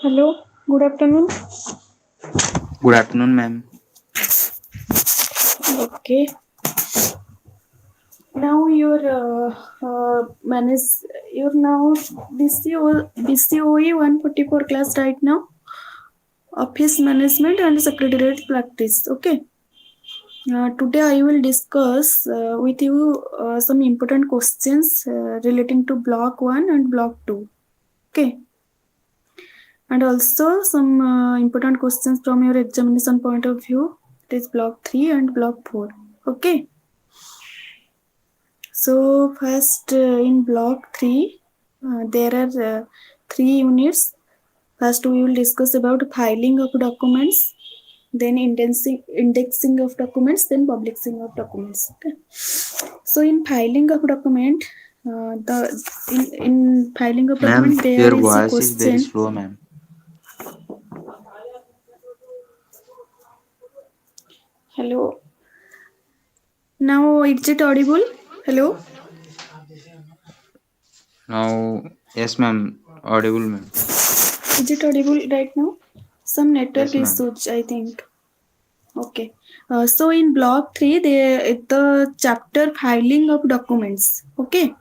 Hello, good afternoon. Good afternoon, ma'am. Okay, now you're now BCOE 144 class right now. Office management and secretariat practice. Okay. Today I will discuss with you some important questions relating to block 1 and block 2. Okay. And also some important questions from your examination point of view. It is block 3 and block 4. Okay. So first in block 3, there are 3 units. First we will discuss about filing of documents, then indexing of documents, then publishing of documents. Okay. So in filing of document, in filing of Ma'am, document there your is a voice is very question. slow, ma'am. Hello. Now is it audible? Hello. Now, yes, ma'am. Audible, ma'am. Is it audible right now? Some network Yes, ma'am. issues, I think. Okay. So in block 3, the chapter filing of documents. Okay.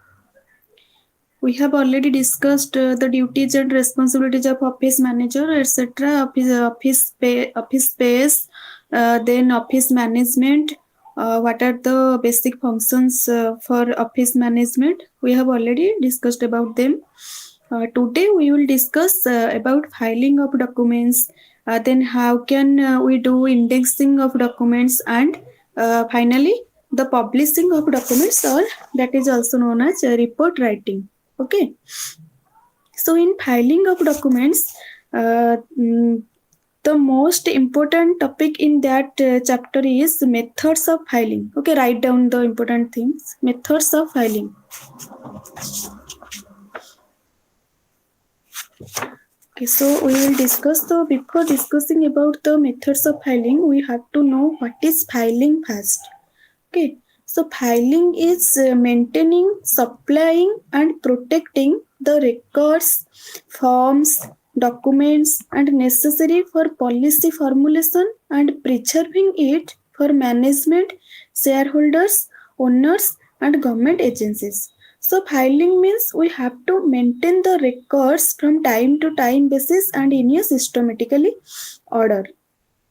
We have already discussed the duties and responsibilities of office manager, etc. Office space, then office management. What are the basic functions for office management? We have already discussed about them. Today we will discuss about filing of documents, then how can we do indexing of documents, and finally the publishing of documents, or that is also known as report writing. Okay. So in filing of documents, uh, mm, the most important topic in that chapter is methods of filing. Okay, write down the important things. Methods of filing. Okay, so we will discuss. So before discussing about the methods of filing, we have to know what is filing first. Okay, so filing is maintaining, supplying, and protecting the records, forms, documents, and necessary for policy formulation and preserving it for management, shareholders, owners, and government agencies. So filing means we have to maintain the records from time to time basis and in a systematically order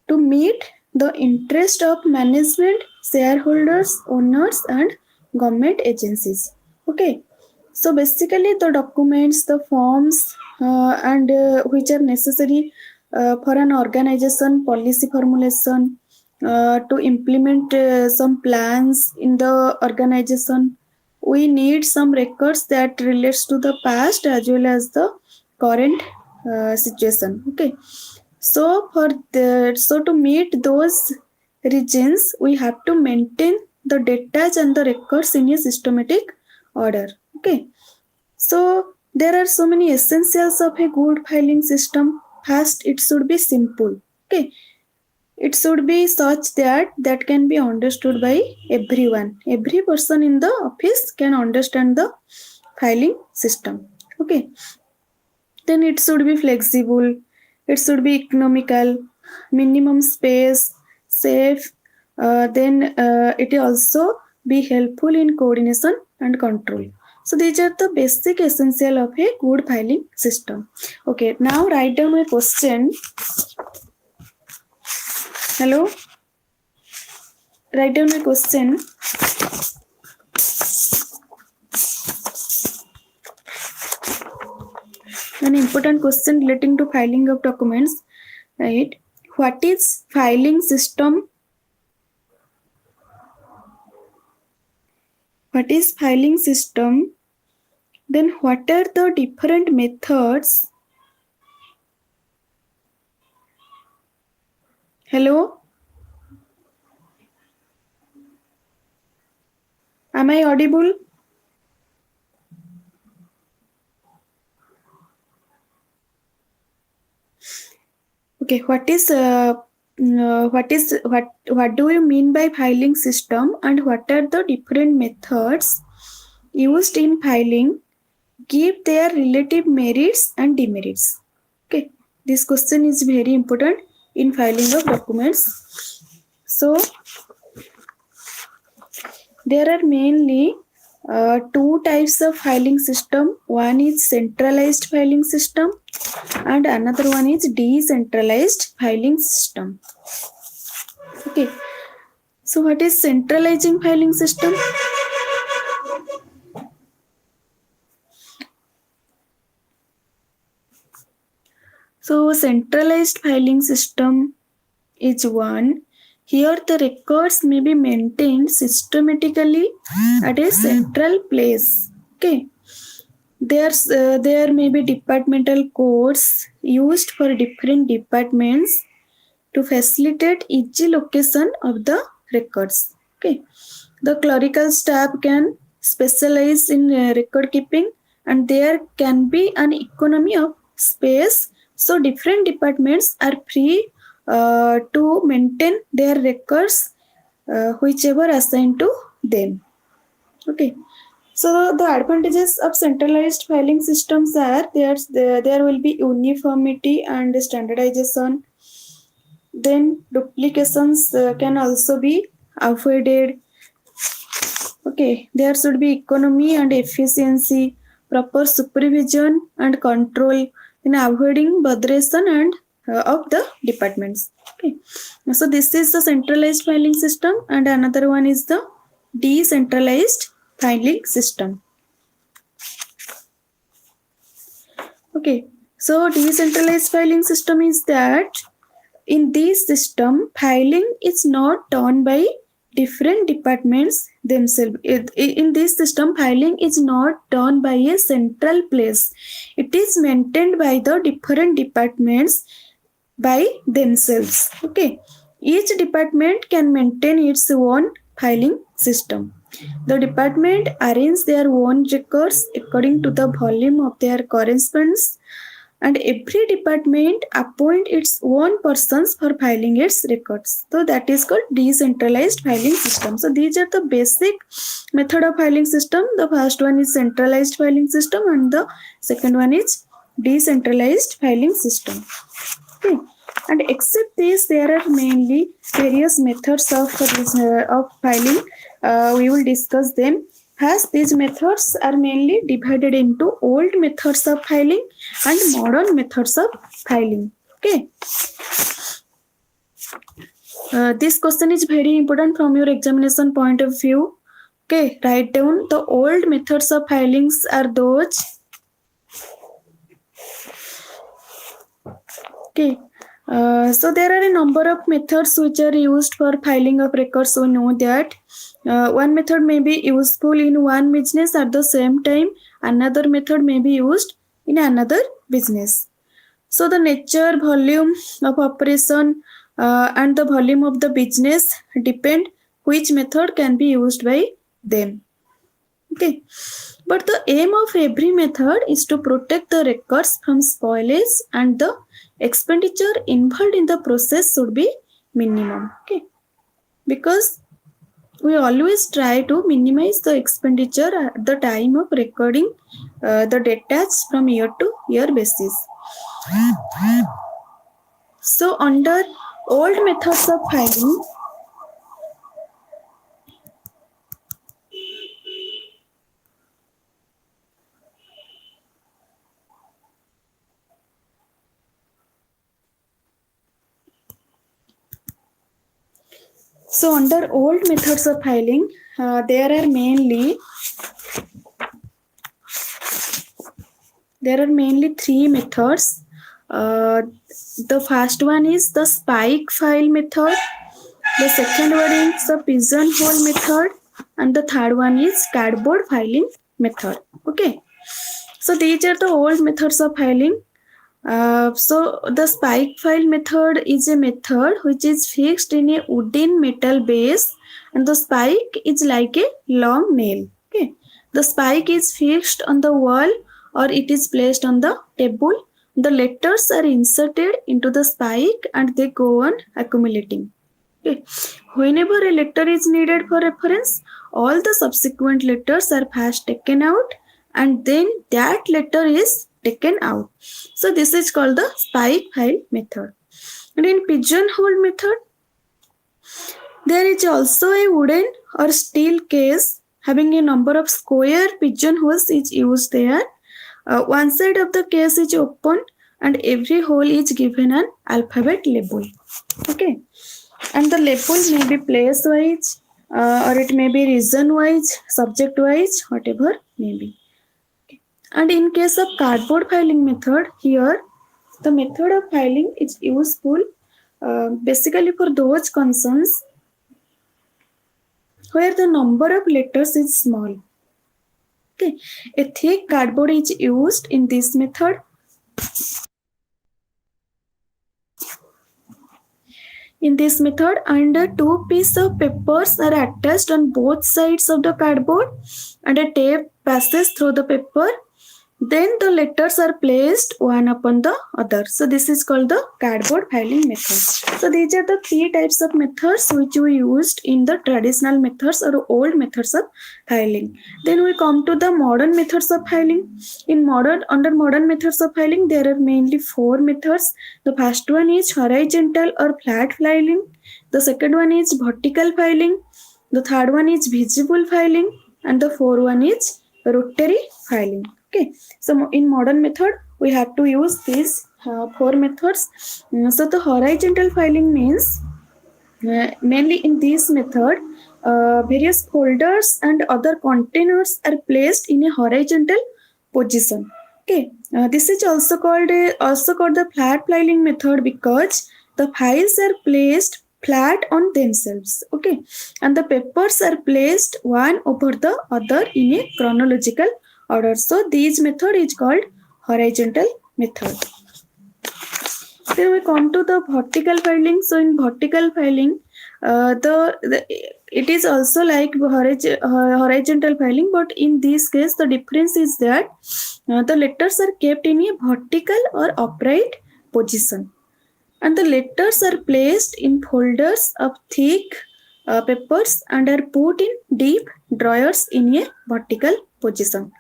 to meet the interest of management, shareholders, owners, and government agencies. Okay, so basically the documents, the forms, and which are necessary for an organization policy formulation, to implement some plans in the organization. We need some records that relates to the past as well as the current situation. Okay, so to meet those regions, we have to maintain the data and the records in a systematic order. Okay. So there are so many essentials of a good filing system. First, it should be simple. Okay. It should be such that can be understood by everyone. Every person in the office can understand the filing system. Okay. Then it should be flexible, it should be economical, minimum space, safe, then it also be helpful in coordination and control. So these are the basic essential of a good filing system. Okay, now write down a question. Hello, write down a question. An important question relating to filing of documents, right? What is filing system? What is filing system? Then what are the different methods? Hello? Am I audible? Okay, what do you mean by filing system, and what are the different methods used in filing? give their relative merits and demerits. Okay, this question is very important in filing of documents. So there are mainly two types of filing system. One is centralized filing system and another one is decentralized filing system. Okay, so what is centralizing filing system? So centralized filing system is one. Here the records may be maintained systematically at a central place. Okay. There may be departmental codes used for different departments to facilitate easy location of the records. Okay. The clerical staff can specialize in record keeping and there can be an economy of space. So different departments are free to maintain their records whichever assigned to them. Okay. So the advantages of centralized filing systems are there will be uniformity and standardization. Then duplications can also be avoided. Okay, there should be economy and efficiency, proper supervision and control in avoiding botheration and of the departments. Okay, so this is the centralized filing system, and another one is the decentralized filing system. Okay, so decentralized filing system is that in this system, filing is not done by different departments themselves. In this system, filing is not done by a central place. It is maintained by the different departments by themselves. Okay, each department can maintain its own filing system. The department arranges their own records according to the volume of their correspondence, and every department appoint its own persons for filing its records. So that is called decentralized filing system. So these are the basic method of filing system. The first one is centralized filing system and the second one is decentralized filing system. Okay. And except this, there are mainly various methods of filing. We will discuss them. As these methods are mainly divided into old methods of filing and modern methods of filing. Okay. This question is very important from your examination point of view. Okay, write down the old methods of filings are those. Okay. So there are a number of methods which are used for filing of records. So know that one method may be useful in one business at the same time. Another method may be used in another business. So the nature, volume of operation and the volume of the business depend which method can be used by them. Okay. But the aim of every method is to protect the records from spoilage and the expenditure involved in the process should be minimum. Okay. Because we always try to minimize the expenditure at the time of recording the data from year to year basis. So under old methods of filing, there are mainly three methods. The first one is the spike file method. The second one is the pigeonhole method, and the third one is cardboard filing method. Okay. So these are the old methods of filing. So the spike file method is a method which is fixed in a wooden metal base, and the spike is like a long nail. Okay. The spike is fixed on the wall or it is placed on the table. The letters are inserted into the spike and they go on accumulating. Okay. Whenever a letter is needed for reference, all the subsequent letters are first taken out and then that letter is taken out. So this is called the spike file method. And in pigeonhole method, there is also a wooden or steel case having a number of square pigeonholes is used there. One side of the case is open and every hole is given an alphabet label. Okay, and the label may be place wise or it may be reason wise, subject wise, whatever may be. And in case of cardboard filing method, here the method of filing is useful basically for those concerns where the number of letters is small. Okay, a thick cardboard is used in this method. In this method, and two pieces of papers are attached on both sides of the cardboard, and a tape passes through the paper. Then the letters are placed one upon the other. So this is called the cardboard filing method. So these are the three types of methods which we used in the traditional methods or old methods of filing. Then we come to the modern methods of filing. Under modern methods of filing, there are mainly four methods. The first one is horizontal or flat filing. The second one is vertical filing. The third one is visible filing, and the fourth one is rotary filing. Okay, so in modern method we have to use these four methods. So the horizontal filing means mainly in this method various folders and other containers are placed in a horizontal position. Okay, this is also called the flat filing method because the files are placed flat on themselves. Okay, and the papers are placed one over the other in a chronological order. So this method is called horizontal method. Then we come to the vertical filing. So in vertical filing, it is also like horizontal filing, but in this case the difference is that the letters are kept in a vertical or upright position, and the letters are placed in folders of thick papers and are put in deep drawers in a vertical position.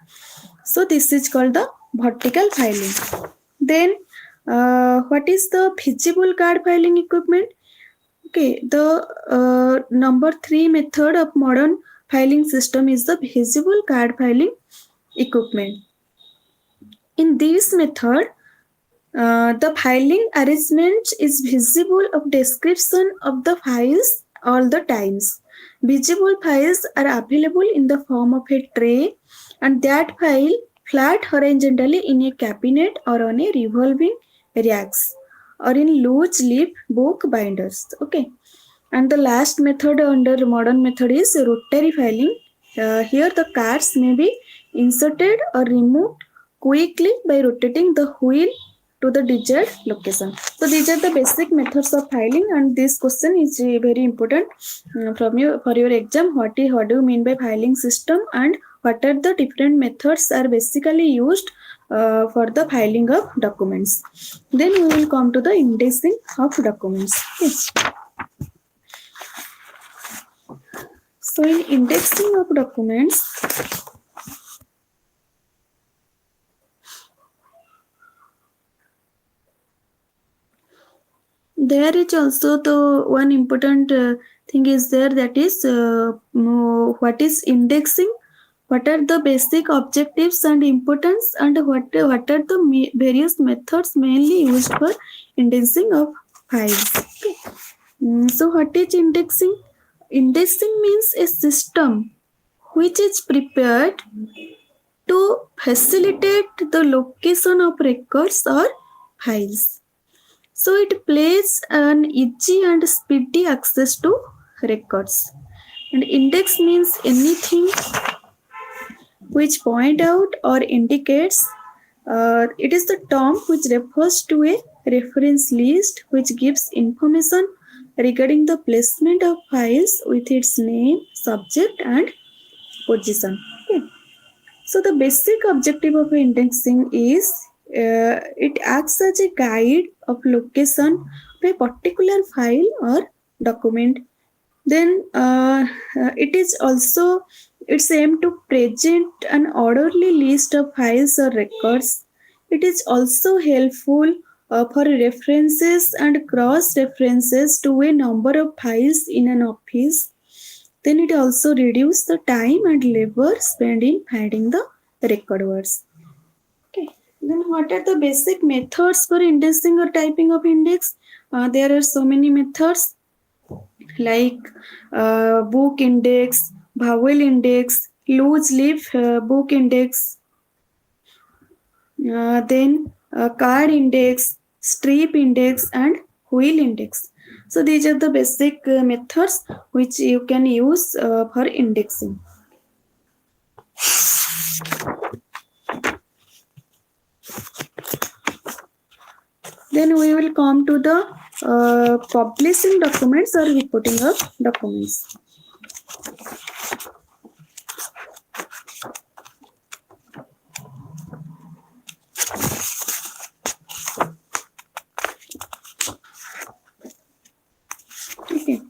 So this is called the vertical filing. Then what is the visible card filing equipment? Okay, the number 3 method of modern filing system is the visible card filing equipment. In this method, the filing arrangement is visible of description of the files all the times. Visible files are available in the form of a tray, and that file flat horizontally in a cabinet or on a revolving racks or in loose leaf book binders. Okay, and the last method under modern method is rotary filing. Here the cards may be inserted or removed quickly by rotating the wheel to the desired location. So these are the basic methods of filing, and this question is very important from you for your exam. What do you mean by filing system, and what are the different methods are basically used for the filing of documents. Then we will come to the indexing of documents. Yes. So in indexing of documents, there is also the one important thing is there, that is what is indexing, what are the basic objectives and importance, and what are the various methods mainly used for indexing of files. Okay. So what is indexing? Indexing means a system which is prepared to facilitate the location of records or files. So it plays an easy and speedy access to records. And index means anything which point out or indicates. It is the term which refers to a reference list which gives information regarding the placement of files with its name, subject, and position. Okay. So the basic objective of indexing is it acts as a guide of location of a particular file or document. Then it is also It's aimed to present an orderly list of files or records. It is also helpful for references and cross references to a number of files in an office. Then it also reduces the time and labor spent in finding the record words. Okay. Then what are the basic methods for indexing or typing of index? There are so many methods like book index, vowel index, loose leaf book index, then card index, strip index, and wheel index. So these are the basic methods which you can use for indexing. Then we will come to the publishing documents or reporting of documents. Okay.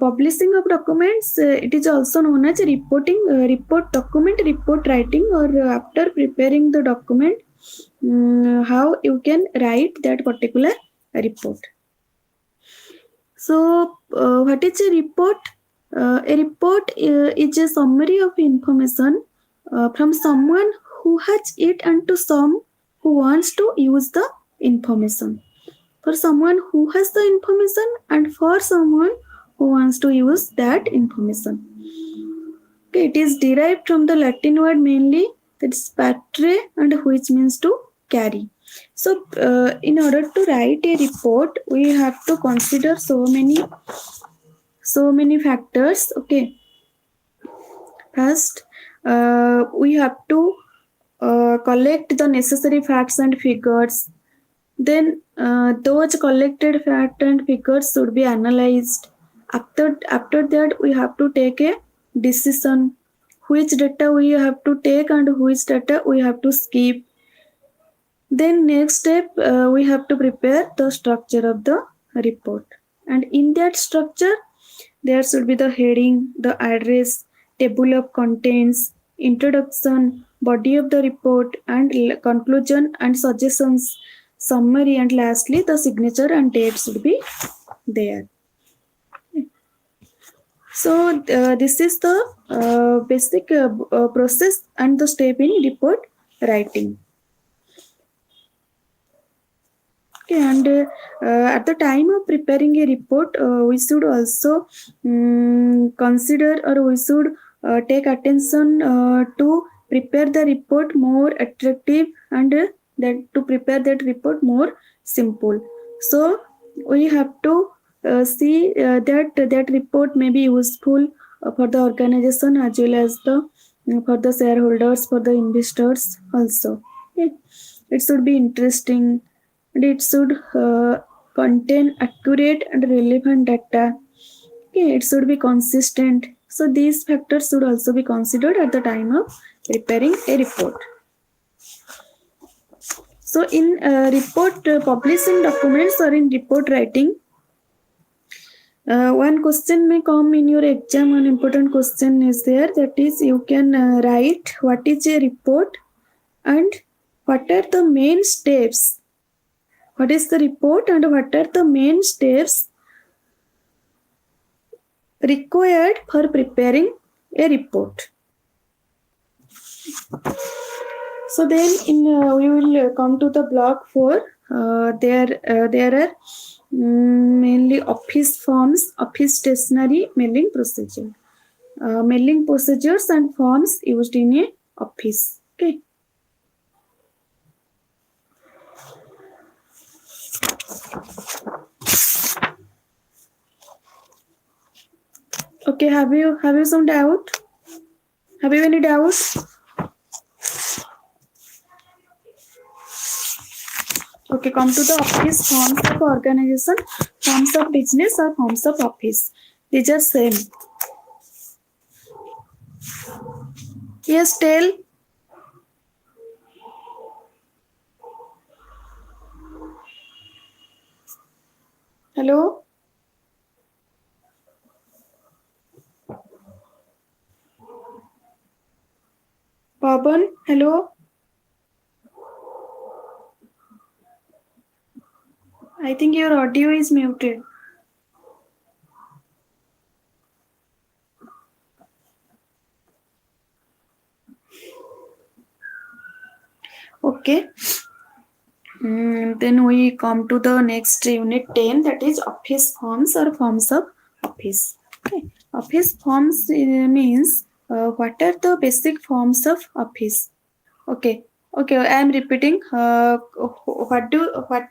Publishing of documents, it is also known as reporting, report document, report writing, or after preparing the document, how you can write that particular report. So, what is a report? A report is a summary of information from someone who has it and to some who wants to use the information. For someone who has the information and for someone who wants to use that information. Okay, it is derived from the Latin word mainly, that is patre, and which means to carry. So, in order to write a report, we have to consider so many factors. Okay, first, we have to collect the necessary facts and figures. Then those collected facts and figures should be analyzed. After that, we have to take a decision which data we have to take and which data we have to skip. Then next step, we have to prepare the structure of the report. And in that structure, there should be the heading, the address, table of contents, introduction, body of the report, and conclusion and suggestions, summary, and lastly, the signature and date should be there. So, this is the basic process and the step in report writing. Okay, and at the time of preparing a report, we should also consider, or we should take attention to prepare the report more attractive, and that to prepare that report more simple. So we have to see that report may be useful for the organization as well as the for the shareholders, for the investors also. Okay. It should be interesting, and it should contain accurate and relevant data. Okay, it should be consistent. So these factors should also be considered at the time of preparing a report. So in report publishing documents or in report writing, one question may come in your exam. One important question is there, that is, you can write what is a report and what are the main steps. What is the report and what are the main steps required for preparing a report. So then we will come to the block 4. There are mainly office forms, office stationery, mailing procedure. Mailing procedures and forms used in a office. Okay. Okay, have you some doubt? Have you any doubts? Okay, come to the office forms of organization, forms of business, or forms of office. These are same. Yes, tell. Hello. Pavan, hello. I think your audio is muted. Okay. Then we come to the next unit 10, that is office forms or forms of office. Okay. Office forms means what are the basic forms of office? Okay. Okay, I am repeating. What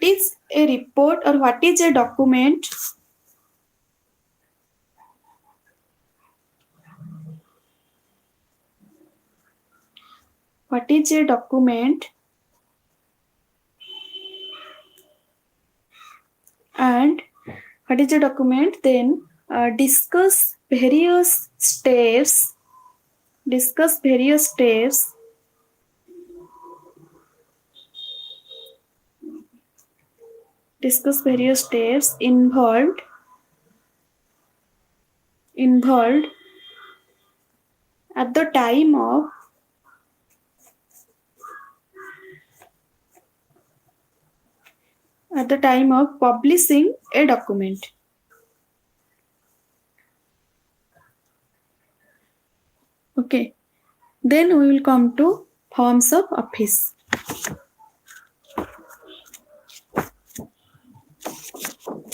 is a report or what is a document? What is a document? And what is a document? Then discuss various steps. Discuss various steps. Discuss various steps involved at the time of publishing a document. Okay, then we will come to forms of office.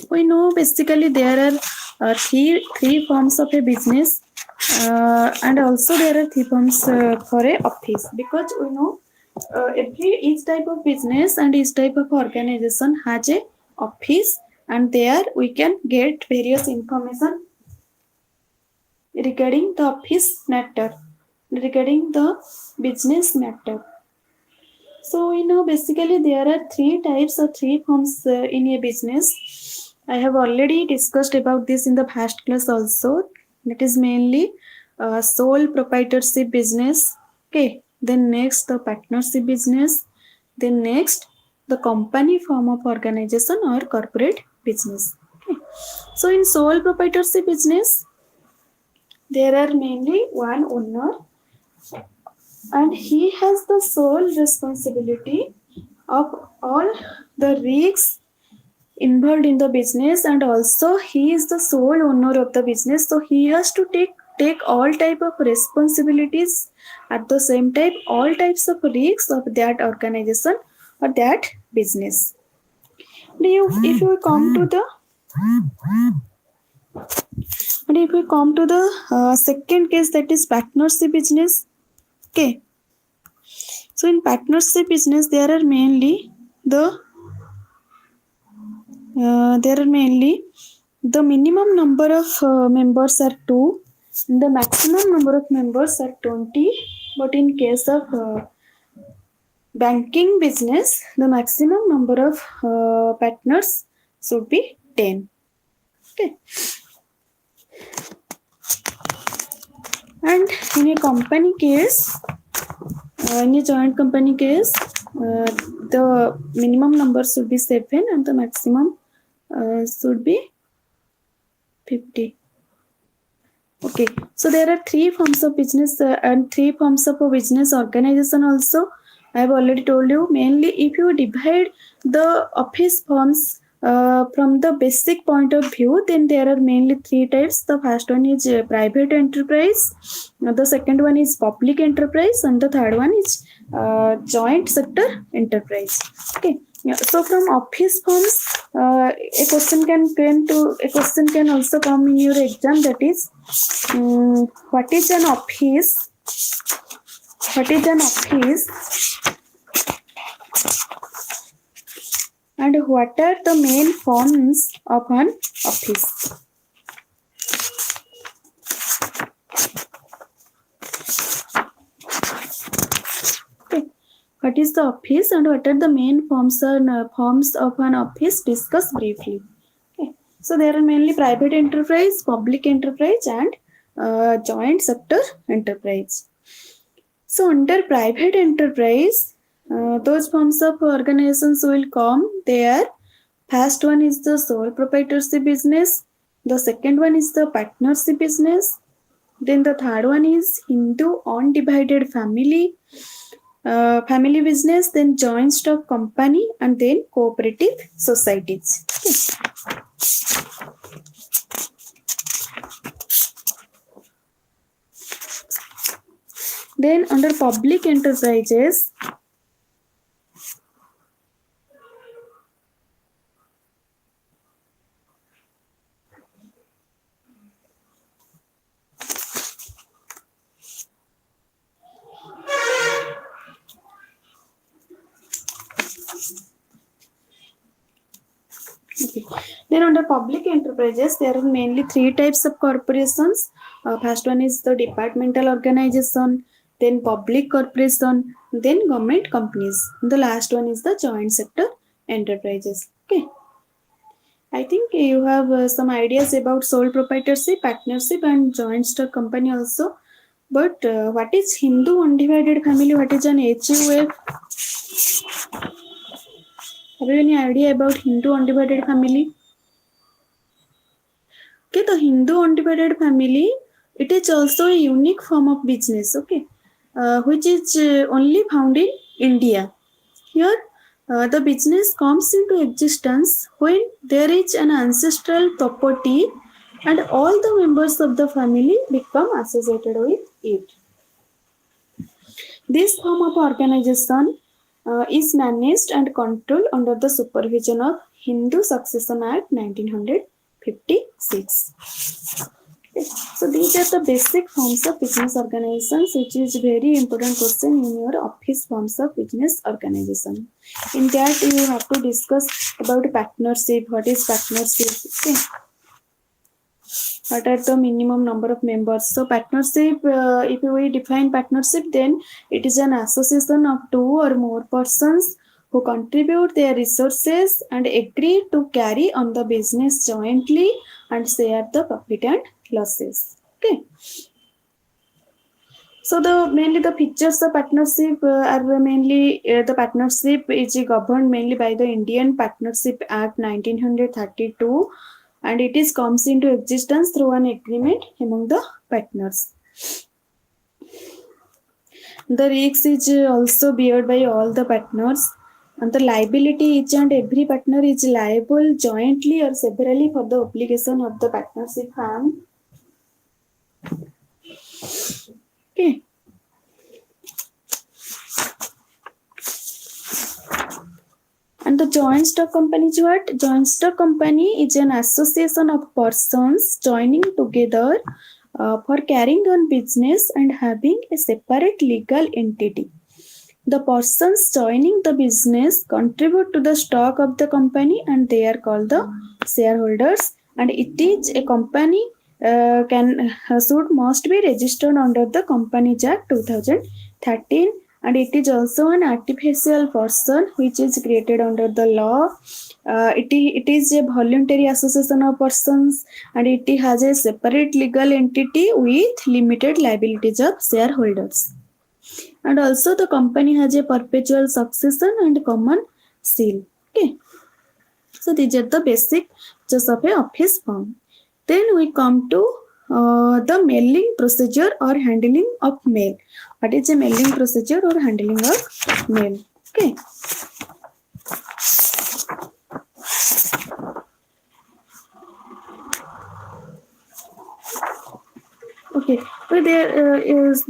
We know basically there are three forms of a business, and also there are three forms for a office, because we know each type of business and each type of organization has a office, and there we can get various information regarding the office matter, regarding the business matter. So we know basically there are three types or three forms in a business. I have already discussed about this in the past class also. That is mainly sole proprietorship business. Okay. Then next the partnership business. Then next the company form of organization or corporate business. Okay. So in sole proprietorship business, there are mainly one owner, and he has the sole responsibility of all the risks involved in the business, and also he is the sole owner of the business, so he has to take all type of responsibilities, at the same time all types of risks of that organization or that business. If you come to the second case, that is partnership business. Okay, so in partnership business there are mainly the minimum number of members are 2, and the maximum number of members are 20. But in case of banking business, the maximum number of partners should be 10. Okay. And in a company case, in a joint company case, the minimum number should be 7 and the maximum should be 50. Okay, so there are three forms of business and three forms of a business organization also. I have already told you. Mainly, if you divide the office forms from the basic point of view, then there are mainly three types. The first one is private enterprise, the second one is public enterprise, and the third one is joint sector enterprise. Okay. Yeah, so from office forms, a question can also come in your exam, that is what is an office? What is an office? And what are the main forms of an office? Okay. What is the office and what are the main forms of an office? Discuss briefly. Okay. So there are mainly private enterprise, public enterprise, and joint sector enterprise. So under private enterprise, those forms of organizations will come there. First one is the sole proprietorship business. The second one is the partnership business. Then the third one is Hindu undivided family business, then joint stock company, and then cooperative societies. Okay. Then under public enterprises, okay. Then under public enterprises, there are mainly three types of corporations. First one is the departmental organization, then public corporation, then government companies. The last one is the joint sector enterprises. Okay. I think you have some ideas about sole proprietorship, partnership, and joint stock company also. But what is Hindu undivided family? What is an HUF? Have you any idea about Hindu undivided family? Okay, the Hindu undivided family, it is also a unique form of business. Okay, which is only found in India. Here, the business comes into existence when there is an ancestral property and all the members of the family become associated with it. This form of organization is managed and controlled under the supervision of Hindu Succession Act 1956. So these are the basic forms of business organizations, which is very important question in your office forms of business organization. In that you have to discuss about partnership. What is partnership? Okay. What are the minimum number of members? So partnership, if we define partnership, then it is an association of two or more persons who contribute their resources and agree to carry on the business jointly and share the profit and losses. Okay. So mainly the features of partnership are mainly the partnership is governed mainly by the Indian Partnership Act 1932, and it is comes into existence through an agreement among the partners. The risk is also beared by all the partners, and the liability each and every partner is liable jointly or severally for the obligation of the partnership firm. Okay. And the joint stock company is what? Joint stock company is an association of persons joining together for carrying on business and having a separate legal entity. The persons joining the business contribute to the stock of the company and they are called the shareholders. And it is a company must be registered under the Companies Act 2013, and it is also an artificial person which is created under the law. It is a voluntary association of persons and it has a separate legal entity with limited liabilities of shareholders. And also the company has a perpetual succession and common seal. Okay. So these are the basic just of a office firm. Then we come to the mailing procedure or handling of mail. What is a mailing procedure or handling of mail? Okay. Okay, so there is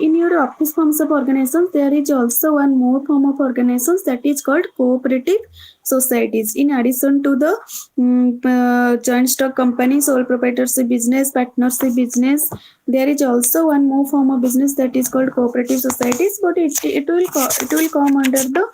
in your office forms of organizations, there is also one more form of organizations that is called cooperative societies. In addition to the joint stock company, sole proprietorship business, partnership business, there is also one more form of business that is called cooperative societies, but it will come under the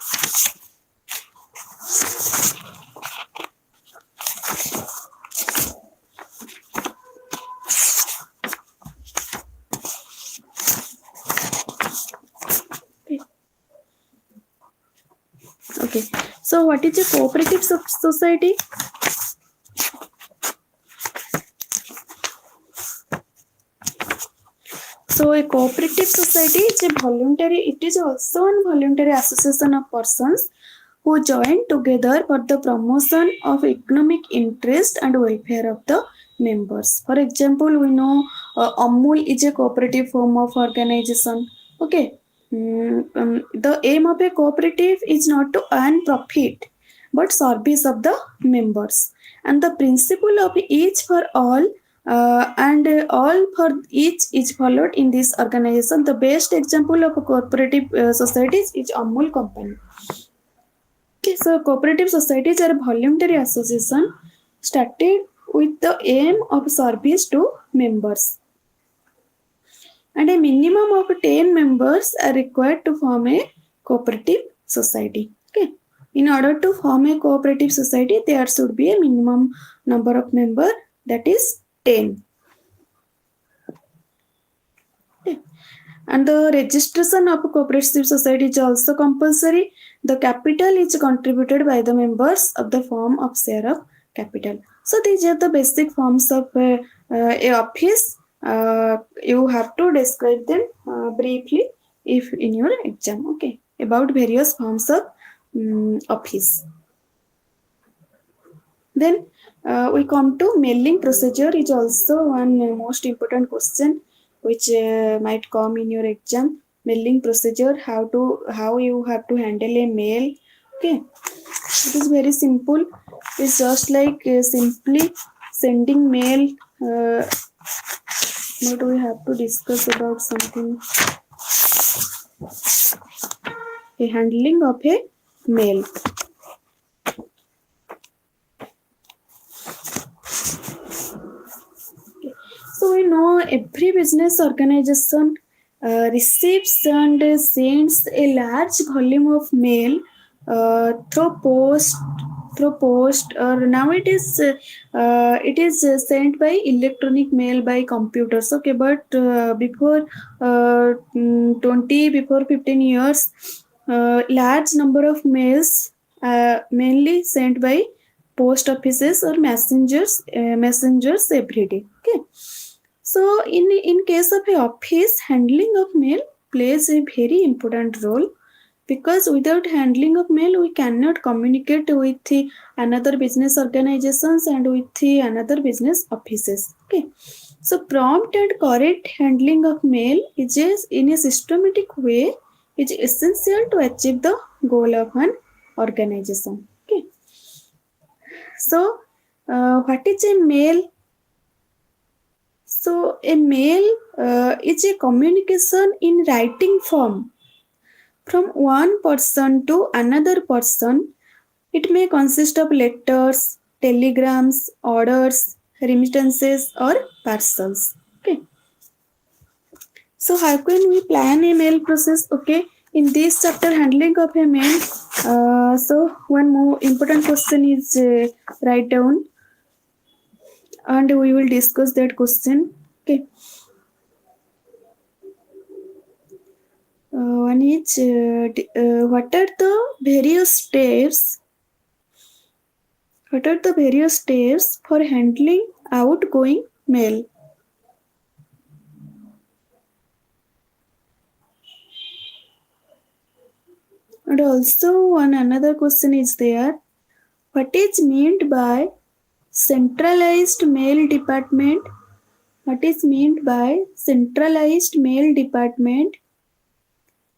okay. So what is a cooperative society? So a cooperative society is a voluntary, it is also a voluntary association of persons who join together for the promotion of economic interest and welfare of the members. For example, we know Amul is a cooperative form of organization. Okay. The aim of a cooperative is not to earn profit but service of the members, and the principle of each for all and all for each is followed in this organization. The best example of a cooperative societies is Amul company. Okay, so cooperative societies are a voluntary association started with the aim of service to members, and a minimum of 10 members are required to form a cooperative society. Okay, in order to form a cooperative society there should be a minimum number of member, that is 10. Okay. And the registration of a cooperative society is also compulsory. The capital is contributed by the members of the form of share of capital. So these are the basic forms of a office. You have to describe them briefly if in your exam. Okay, about various forms of office. Then we come to mailing procedure is also one most important question which might come in your exam. Mailing procedure, how you have to handle a mail. Okay, it is very simple. It's just like simply sending mail. But we have to discuss about something. A handling of a mail. So we know every business organization receives and sends a large volume of mail through post, or now it is sent by electronic mail by computers. Okay, but before 15 years, large number of mails mainly sent by post offices or messengers every day. Okay, so in case of a office, handling of mail plays a very important role, because without handling of mail we cannot communicate with the another business organizations and with the another business offices. Okay, so prompt and correct handling of mail is in a systematic way is essential to achieve the goal of an organization. Okay, so what is a mail? So a mail is a communication in writing form from one person to another person. It may consist of letters, telegrams, orders, remittances, or parcels. Okay. So how can we plan a mail process? Okay. In this chapter, handling of a mail. So one more important question is write down, and we will discuss that question. Okay. One is what are the various steps? What are the various steps for handling outgoing mail? And also one another question is there. What is meant by centralized mail department? What is meant by centralized mail department?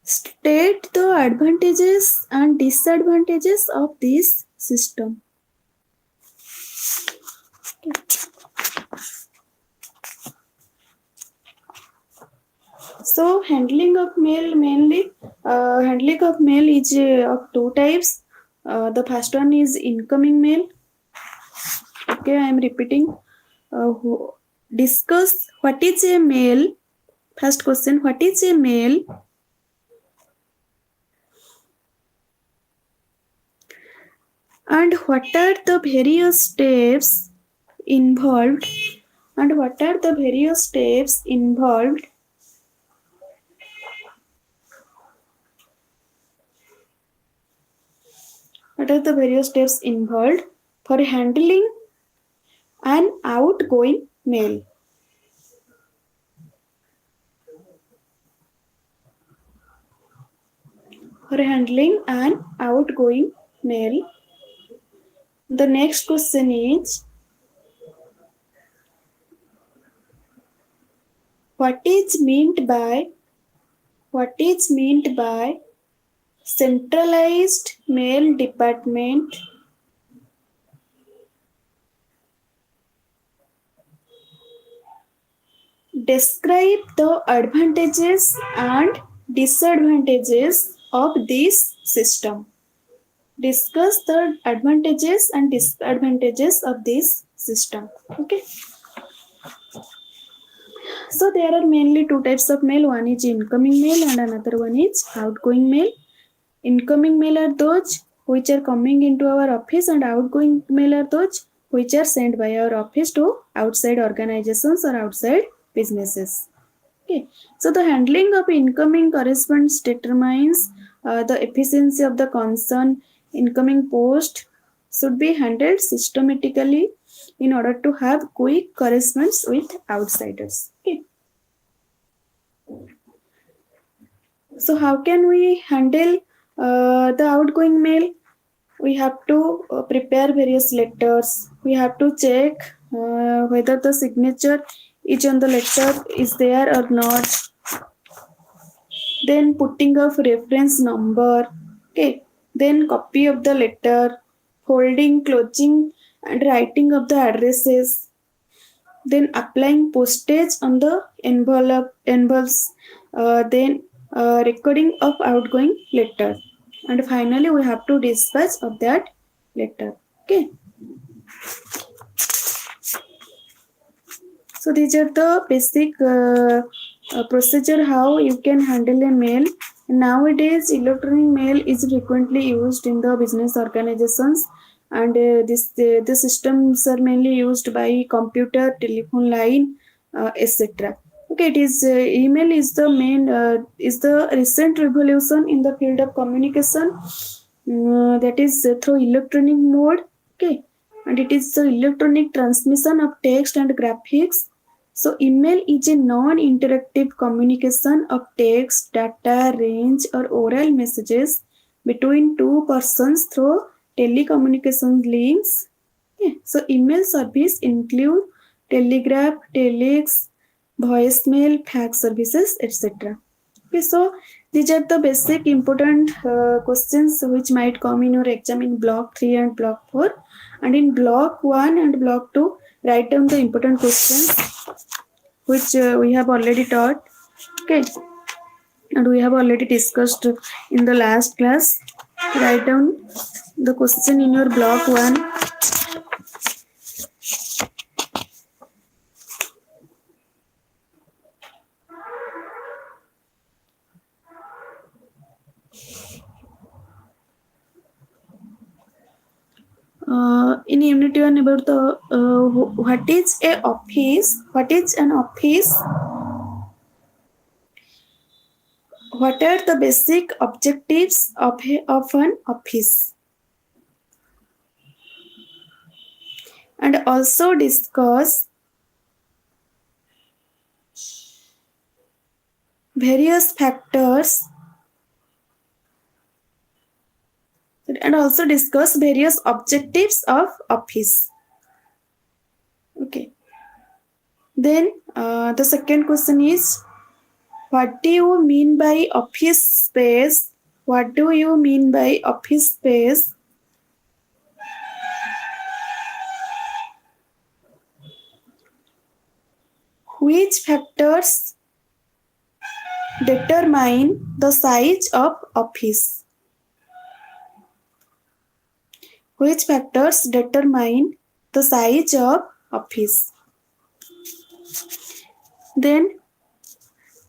State the advantages and disadvantages of this system. So handling of mail mainly, handling of mail is of two types. The first one is incoming mail. Okay, I am repeating. Discuss what is a mail. First question: what is a mail? And what are the various steps involved? And what are the various steps involved? What are the various steps involved for handling an outgoing mail? For handling an outgoing mail. The next question is what is meant by centralized mail department? Describe the advantages and disadvantages of this system. Discuss the advantages and disadvantages of this system. Okay. So there are mainly two types of mail. One is incoming mail and another one is outgoing mail. Incoming mail are those which are coming into our office, and outgoing mail are those which are sent by our office to outside organizations or outside businesses. Okay, so the handling of incoming correspondence determines the efficiency of the concern. Incoming post should be handled systematically in order to have quick correspondence with outsiders. Okay. So how can we handle the outgoing mail? We have to prepare various letters. We have to check whether the signature is on the letter is there or not. Then putting of reference number. Okay. Then copy of the letter, folding, closing, and writing of the addresses. Then applying postage on the envelopes. Then recording of outgoing letter, and finally we have to dispatch of that letter. Okay, so these are the basic procedure how you can handle a mail. Nowadays electronic mail is frequently used in the business organizations, and the systems are mainly used by computer, telephone line, etc. Okay, it is email is the main is the recent revolution in the field of communication, that is through electronic mode. Okay, and it is the electronic transmission of text and graphics. So email is a non-interactive communication of text, data, range, or oral messages between two persons through telecommunication links. Okay. So email service include telegraph, telex, voicemail, fax services, etc. Okay, so these are the basic important questions which might come in your exam in block 3 and block 4. And in block 1 and block 2, write down the important questions which we have already taught. Okay, and we have already discussed in the last class. Write down the question in your block 1. In unit 1 about the what is a office, what is an office, what are the basic objectives of an office, and also discuss various factors, and also discuss various objectives of office. Okay, then the second question is, what do you mean by office space? What do you mean by office space? Which factors determine the size of office? Which factors determine the size of office? Then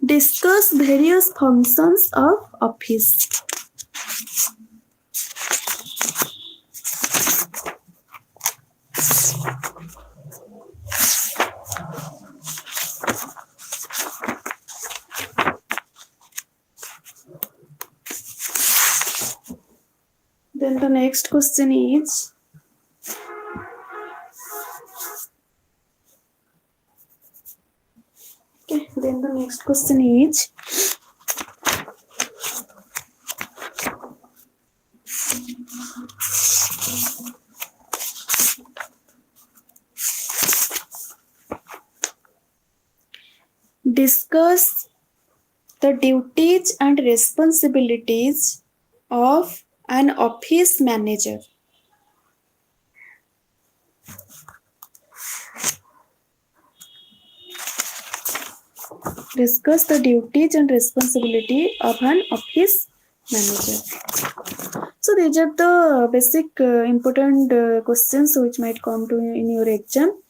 discuss various functions of office. Then the next question is, okay, then the next question is, discuss the duties and responsibilities of an office manager. Discuss the duties and responsibility of an office manager. So these are the basic important questions which might come to in your exam.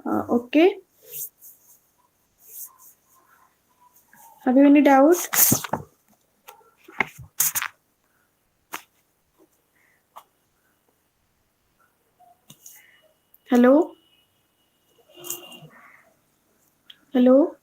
Okay. Have you any doubt? Hello? Hello?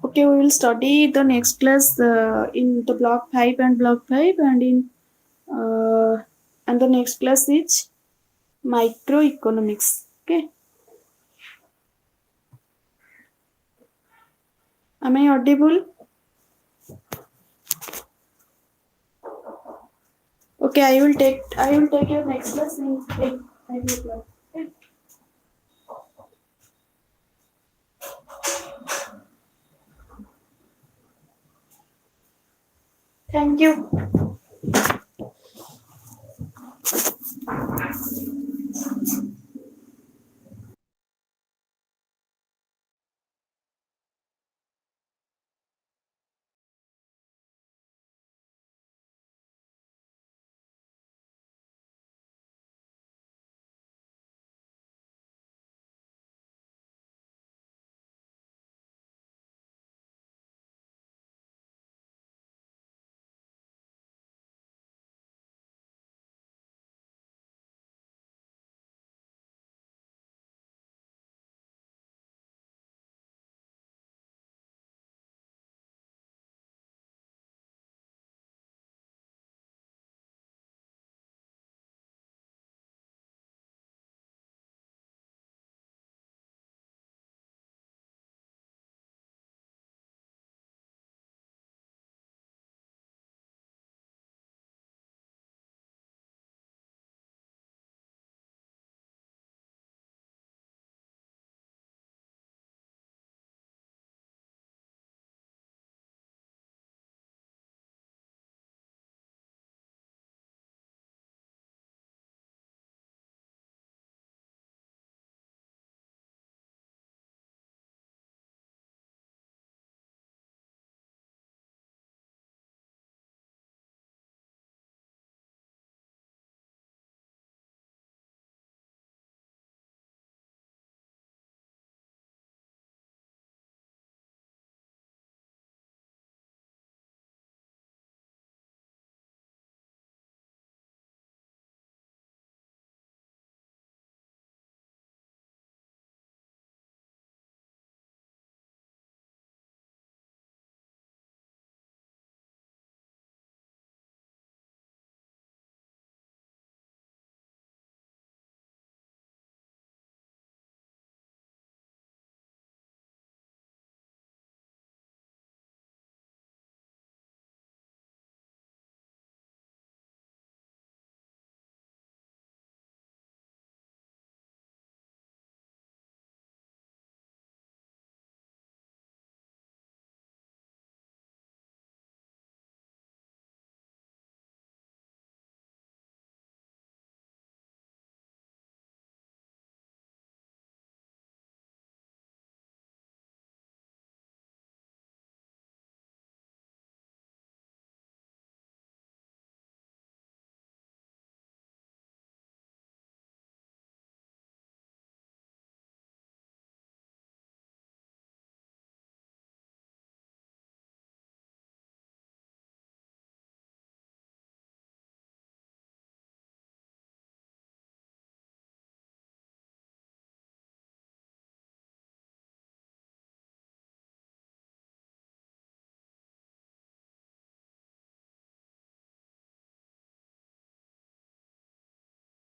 Okay, we will study the next class in the block 5 and block 5 uh, and the next class is microeconomics. Okay. Am I audible? Okay, I will take your next class in 5 o'clock. Okay. Thank you.